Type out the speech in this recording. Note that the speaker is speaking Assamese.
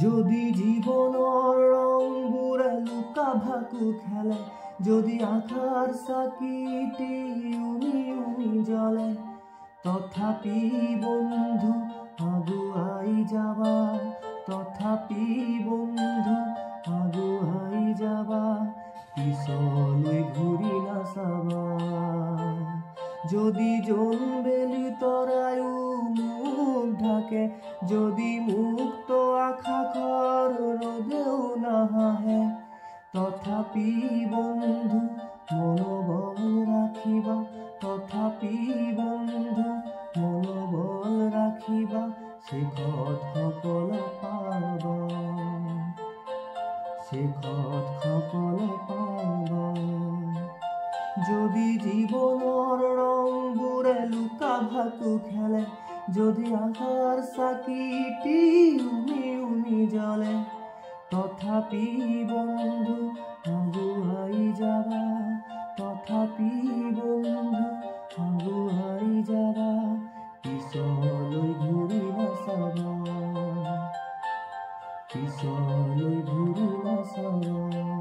যদি জীবনৰ ৰংবোৰে লুকা ভাকু খেলে, যদি আশাৰ চাকিটি উমি উমি জ্বলে, তথাপি বন্ধু আগুৱাই যাবা, তথাপি বন্ধু আগুৱাই যাবা, পিছলৈ ঘূৰি নাচাবা। যদি জোনবেলি তৰায়ো মুখ ঢাকে, যদি মুক্ত আকাশৰ ৰ'দেও নাহাহে, তথাপি বন্ধু মনোবল ৰাখিবা, তথাপি বন্ধু মনোবল ৰাখিবা, শেষত সফল পাবা, শেষত সফল পাবা। যদি জীৱনৰ ৰংবোৰে লুকা ভাকু খেলে, যদি আশাৰ চাকিটি উমি উমি জ্বলে, তথাপি বন্ধু আগুৱাই যাবা, তথাপি বন্ধু আগুৱাই যাবা, পিছলৈ ঘূৰি নাচাবা, পিছলৈ ঘূৰি নাচাবা।